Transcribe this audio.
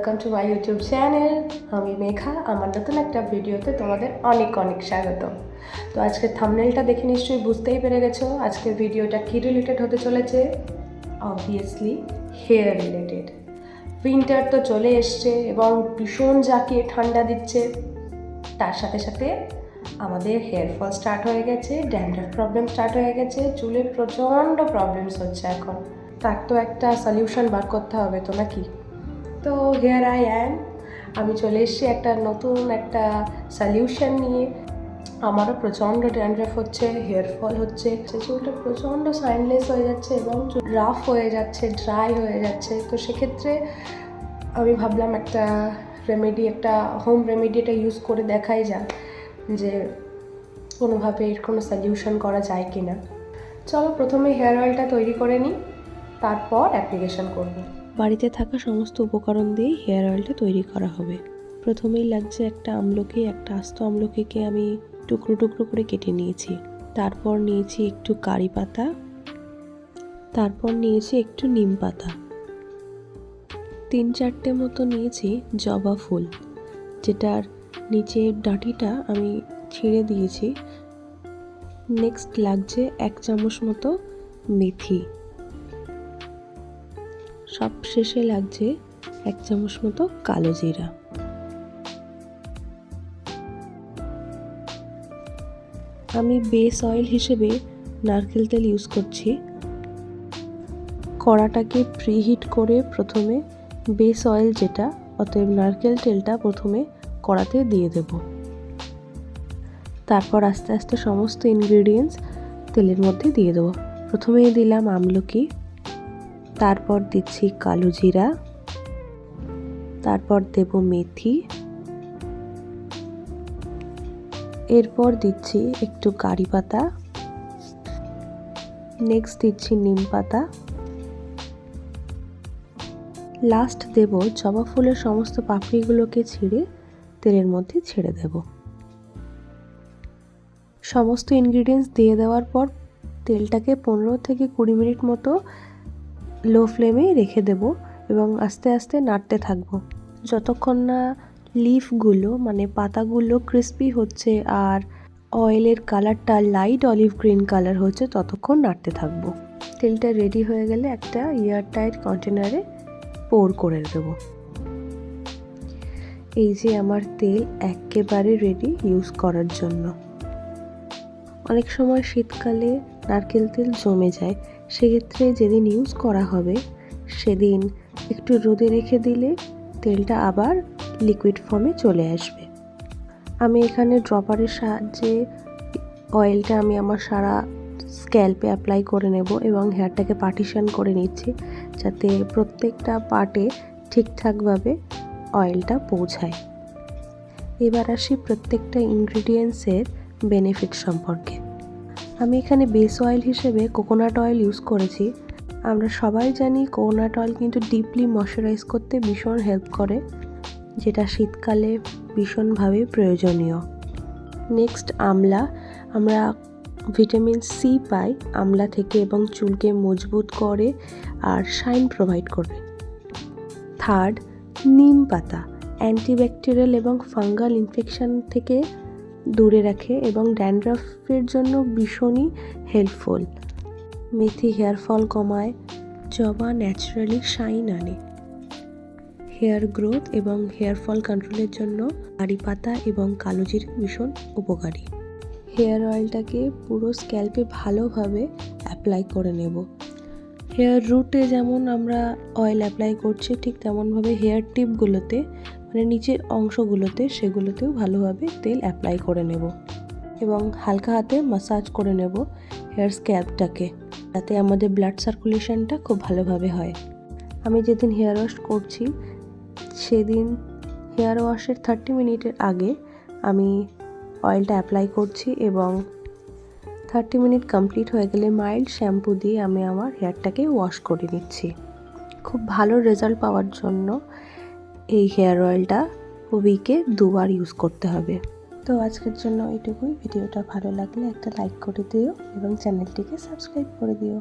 Welcome to my YouTube channel. আমি মেঘা। আমার নতুন একটা ভিডিওতে তোমাদের অনেক অনেক স্বাগত। তো আজকের থাম্বনেলটা দেখে নিশ্চয়ই বুঝতেই পেরে গেছো আজকের ভিডিওটা কী রিলেটেড হতে চলেছে। Obviously hair related. উইন্টার তো চলে এসছে এবং ভীষণ জাঁকিয়ে ঠান্ডা দিচ্ছে, তার সাথে সাথে আমাদের হেয়ার ফল স্টার্ট হয়ে গেছে, ড্যান্ড্রাফ প্রবলেম স্টার্ট হয়ে গেছে, চুলের প্রচণ্ড প্রবলেমস হচ্ছে এখন। তার তো একটা সলিউশন বার করতে হবে তো নাকি। তো হেয়ার আই অ্যাম, আমি চলে এসেছি একটা নতুন একটা সলিউশন নিয়ে। আমারও প্রচণ্ড ড্যান্ড্রাফ হচ্ছে, হেয়ার ফল হচ্ছে, চুলটা প্রচণ্ড সাইনলেস হয়ে যাচ্ছে এবং রাফ হয়ে যাচ্ছে, ড্রাই হয়ে যাচ্ছে। তো সেক্ষেত্রে আমি ভাবলাম একটা রেমেডি, একটা হোম রেমেডিটা ইউজ করে দেখাই যাক যে কোনোভাবে এর কোনো সলিউশন করা যায় কি না। চলো প্রথমে হেয়ার অয়েলটা তৈরি করে নিই, তারপর অ্যাপ্লিকেশন করব। বাড়িতে থাকা সমস্ত উপকরণ দিয়েই হেয়ার অয়েলটা তৈরি করা হবে। প্রথমেই লাগছে একটা আমলকি, একটা আস্ত আমলকিকে আমি টুকরো টুকরো করে কেটে নিয়েছি। তারপর নিয়েছি একটু কারি পাতা, তারপর নিয়েছি একটু নিম পাতা, 3-4টে মতো নিয়েছি জবা ফুল, যেটার নিচের ডাঁটিটা আমি ছিঁড়ে দিয়েছি। নেক্সট লাগছে 1 চামচ মতো মেথি, সব শেষে লাগছে 1 চামচ মতো কালো জিরা। আমি বেস অয়েল হিসেবে নারকেল তেল ইউজ করছি। কড়াটাকে প্রিহিট করে প্রথমে বেস অয়েল যেটা, অতএব নারকেল তেলটা প্রথমে কড়াতে দিয়ে দেব। তারপর আস্তে আস্তে সমস্ত ইনগ্রেডিয়েন্টস তেলের মধ্যে দিয়ে দেবো। প্রথমেই দিলাম আমলকি, তারপর দিচ্ছি কালো জিরা, তারপর দেব মেথি, এরপর দিচ্ছি একটু কারি পাতা, নেক্সট দিচ্ছি নিম পাতা, লাস্ট দেব জবা ফুলের সমস্ত পাপড়িগুলোকে ছিঁড়ে তেলের মধ্যে ছেড়ে দেব। সমস্ত ইনগ্রিডিয়েন্টস দিয়ে দেওয়ার পর তেলটাকে 15 থেকে 20 মিনিট মতো লো ফ্লেমে রেখে দেব এবং আস্তে আস্তে নাড়তে থাকবো যতক্ষণ না লিফগুলো মানে পাতাগুলো ক্রিস্পি হচ্ছে আর অয়েলের কালারটা লাইট অলিভ গ্রিন কালার হচ্ছে, ততক্ষণ নাড়তে থাকবো। তেলটা রেডি হয়ে গেলে একটা এয়ারটাইট কন্টেনারে পোর করে দেব। এই যে আমার তেল একেবারে রেডি ইউজ করার জন্য। অনেক সময় শীতকালে নারকেল তেল জমে যায়, সেক্ষেত্রে যেদিন ইউজ করা হবে সেদিন একটু রোদে রেখে দিলে তেলটা আবার লিকুইড ফর্মে চলে আসবে। আমি এখানে ড্রপারের সাহায্যে অয়েলটা আমি আমার সারা স্ক্যাল্পে অ্যাপ্লাই করে নেব এবং হেয়ারটাকে পার্টিশন করে নিচ্ছি যাতে প্রত্যেকটা পার্টে ঠিকঠাকভাবে অয়েলটা পৌঁছায়। এবার আসি প্রত্যেকটা ইনগ্রিডিয়েন্টসের বেনিফিট সম্পর্কে। আমি এখানে বেস অয়েল হিসেবে কোকোনাট অয়েল ইউজ করেছি। আমরা সবাই জানি কোকোনাট অয়েল কিন্তু ডিপলি ময়শ্চারাইজ করতে ভীষণ হেল্প করে, যেটা শীতকালে ভীষণভাবে প্রয়োজনীয়। নেক্সট আমলা, আমরা ভিটামিন সি পাই আমলা থেকে এবং চুলকে মজবুত করে আর শাইন প্রোভাইড করে। থার্ড, নিম পাতা অ্যান্টিব্যাকটেরিয়াল এবং ফাঙ্গাল ইনফেকশন থেকে দূরে রাখে এবং ড্যান্ড্রাফের জন্য ভীষণই হেল্পফুল। মেথি হেয়ার ফল কমায়, জবা ন্যাচারালি শাইন আনে। হেয়ার গ্রোথ এবং হেয়ার ফল কন্ট্রোলের জন্য কারি পাতা এবং কালো জিরা ভীষণ উপকারী। হেয়ার অয়েলটাকে পুরো স্ক্যাল্পে ভালোভাবে অ্যাপ্লাই করে নেব। হেয়ার রুটে যেমন আমরা অয়েল অ্যাপ্লাই করছি, ঠিক তেমনভাবে হেয়ার টিপগুলোতে মানে নিচের অংশগুলোতে সেগুলোতেও ভালোভাবে তেল অ্যাপ্লাই করে নেব এবং হালকা হাতে মাসাজ করে নেব হেয়ার স্ক্যাল্পটাকে, যাতে আমাদের ব্লাড সার্কুলেশনটা খুব ভালোভাবে হয়। আমি যেদিন হেয়ার ওয়াশ করছি সেদিন হেয়ার ওয়াশের 30 মিনিটের আগে আমি অয়েলটা অ্যাপ্লাই করছি এবং 30 মিনিট কমপ্লিট হয়ে গেলে মাইল্ড শ্যাম্পু দিয়ে আমি আমার হেয়ারটাকে ওয়াশ করে নিচ্ছি। খুব ভালো রেজাল্ট পাওয়ার জন্য এই হেয়ার অয়েলটা উইকে 2 বার ইউজ করতে হবে। তো আজকের জন্য এইটুকুই। ভিডিওটা ভালো লাগলে একটা লাইক করে দিও এবং চ্যানেলটিকে সাবস্ক্রাইব করে দিও।